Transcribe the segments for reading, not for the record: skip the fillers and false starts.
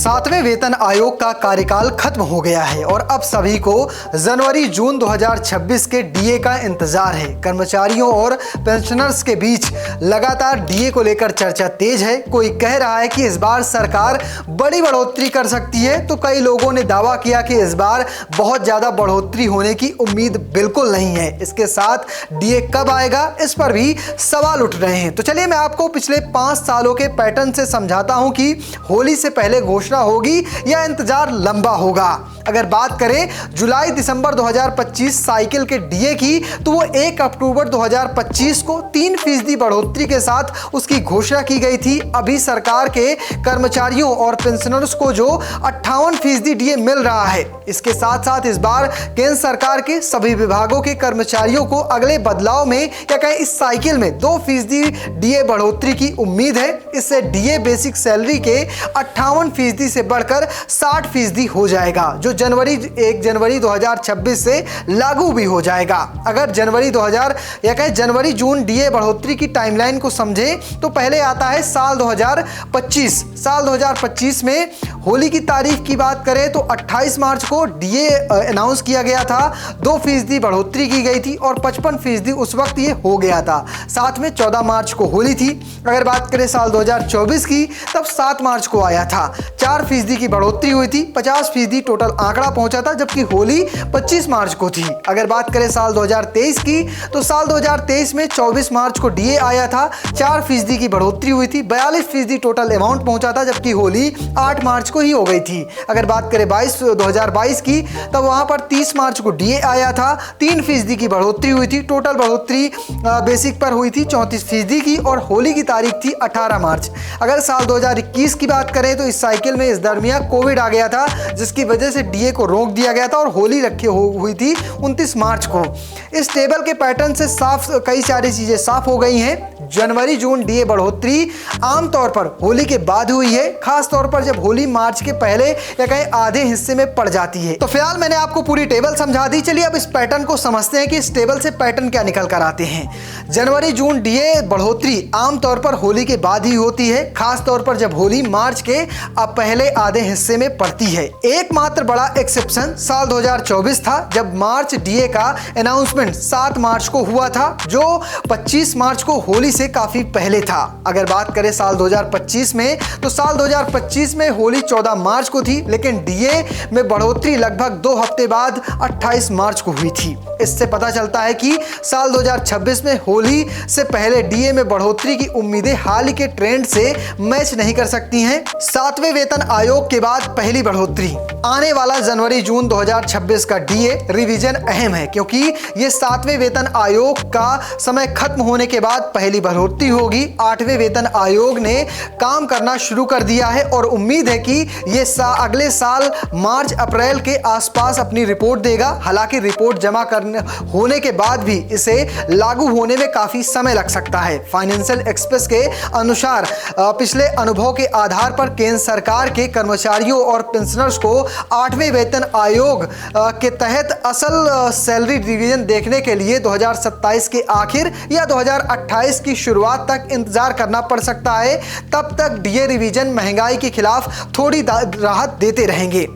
सातवें वेतन आयोग का कार्यकाल खत्म हो गया है और अब सभी को जनवरी जून 2026 के डीए का इंतजार है। कर्मचारियों और पेंशनर्स के बीच लगातार डीए को लेकर चर्चा तेज है। कोई कह रहा है कि इस बार सरकार बड़ी बढ़ोतरी कर सकती है, तो कई लोगों ने दावा किया कि इस बार बहुत ज्यादा बढ़ोतरी होने की उम्मीद बिल्कुल नहीं है। इसके साथ डीए कब आएगा, इस पर भी सवाल उठ रहे हैं। तो चलिए मैं आपको पिछले 5 सालों के पैटर्न से समझाता हूं कि होली से पहले घोषणा होगी या इंतजार लंबा होगा। अगर बात करें जुलाई दिसंबर 2025 साइकिल के डीए की, तो वो 1 अक्टूबर 2025 को 3% बढ़ोतरी के साथ उसकी घोषणा की गई थी। अभी सरकार के कर्मचारियों और पेंशनर्स को जो 58% डीए मिल रहा है, इसके साथ साथ इस बार केंद्र सरकार के सभी विभागों के कर्मचारियों को अगले बदलाव में या कहें इस साइकिल में 2% डीए बढ़ोतरी की उम्मीद है। इससे डीए बेसिक सैलरी के 58% से बढ़कर 60% हो जाएगा, जो 1 जनवरी 2026 से लागू भी हो जाएगा। अगर जनवरी जून डीए बढ़ोतरी की टाइमलाइन को समझे तो पहले आता है साल 2025। साल 2025 में होली की तारीख की बात करें तो 28 मार्च को डीए अनाउंस किया गया था, 2% बढ़ोतरी की गई थी और 55% उस वक्त ये हो गया था। साथ में 14 मार्च को होली थी। अगर बात करें साल 2024 की, तब 7 मार्च को आया था, 4% की बढ़ोतरी हुई थी, 50% टोटल आंकड़ा पहुंचा था, जबकि होली 25 मार्च को थी। अगर बात करें साल 2023 की, तो साल 2023 में 24 मार्च को डीए आया था, 4% की बढ़ोतरी हुई थी, 42% टोटल अमाउंट पहुंचा था, जबकि होली 8 मार्च को ही हो गई थी। अगर बात करें 2022 की, तब वहां पर 30 मार्च को डीए आया था, 3% की बढ़ोतरी हुई थी, टोटल बढ़ोतरी बेसिक पर हुई थी 34% की और होली की तारीख थी 18 मार्च। अगर साल 2021 की बात करें तो इस साइकिल में इस दरमियान कोविड आ गया था, जिसकी वजह से डीए को रोक दिया गया था और होली रखी हुई थी 29 मार्च को। इस टेबल के पैटर्न से कई सारी चीजें साफ हो गई हैं। जनवरी जून डीए बढ़ोतरी आमतौर पर होली के बाद हुई है, खास तौर पर जब होली मार्च के पहले या कहीं आधे हिस्से में पड़ जाती है। तो फिलहाल मैंने आपको पूरी टेबल समझा दी। चलिए अब इस पैटर्न को समझते हैं कि इस टेबल से पैटर्न क्या निकल कर आते हैं। जनवरी जून डीए बढ़ोतरी आमतौर पर होली के बाद ही होती है, खास तौर पर जब होली मार्च के पहले आधे हिस्से में पड़ती है। एकमात्र बड़ा एक्सेप्शन साल 2024 था, जब मार्च डीए का अनाउंसमेंट 7 मार्च को हुआ था, जो 25 मार्च को होली से काफी पहले था। अगर बात करें साल 2025 में, तो साल 2025 में होली 14 मार्च को थी, लेकिन डीए में बढ़ोतरी लगभग 2 हफ्ते बाद 28 मार्च को हुई थी। इससे पता चलता है कि साल 2026 में होली से पहले डीए में बढ़ोतरी की उम्मीदें हाल ही के ट्रेंड से मैच नहीं कर सकती हैं। 7वें वेतन आयोग के बाद पहली बढ़ोतरी आने वाला जनवरी जून 2026 का डीए रिवीजन अहम है, क्योंकि ये 7वें वेतन आयोग का समय खत्म होने के बाद पहली बढ़ोतरी होगी। 8वें वेतन आयोग ने काम करना शुरू कर दिया है और उम्मीद है कि ये अगले साल मार्च अप्रैल के आसपास अपनी रिपोर्ट देगा। हालांकि रिपोर्ट जमा होने के बाद भी इसे लागू होने में काफी समय लग सकता है। फाइनेंशियल एक्सप्रेस के अनुसार पिछले अनुभव के आधार पर केंद्र सरकार के कर्मचारियों और पेंशनर्स को 8वें वेतन आयोग के तहत असल सैलरी रिवीजन देखने के लिए 2027 के आखिर या 2028 की शुरुआत तक इंतजार करना पड़ सकता है। तब तक डीए रिवीजन महंगाई के खिलाफ थोड़ी राहत देते रहेंगे।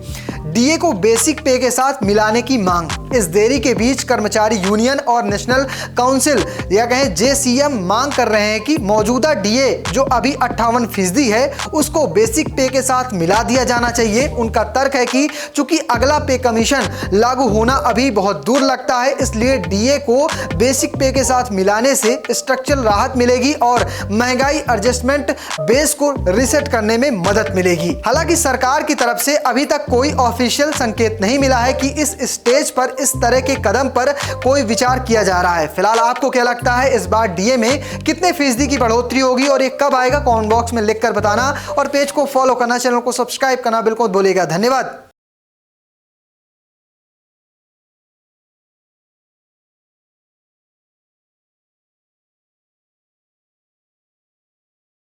डीए को बेसिक पे के साथ मिलाने की मांग। इस देरी के बीच कर्मचारी यूनियन और नेशनल काउंसिल या कहें जेसीएम मांग कर रहे हैं कि मौजूदा डीए जो अभी 58% है, उसको बेसिक पे के साथ मिला दिया जाना चाहिए। उनका तर्क है कि चूंकि अगला पे कमीशन लागू होना अभी बहुत दूर लगता है, इसलिए डीए को बेसिक पे के साथ मिलाने से स्ट्रक्चरल राहत मिलेगी और महंगाई एडजस्टमेंट बेस को रिसेट करने में मदद मिलेगी। हालांकि सरकार की तरफ से अभी तक कोई ऑफिशियल संकेत नहीं मिला है कि इस स्टेज पर इस तरह के कदम पर कोई विचार किया जा रहा है। फिलहाल आपको क्या लगता है, इस बार डीए में कितने फीसदी की बढ़ोतरी होगी और ये कब आएगा, कमेंट बॉक्स में लिखकर बताना और पेज को फॉलो करना, चैनल को सब्सक्राइब करना बिल्कुल भूलिएगा। धन्यवाद।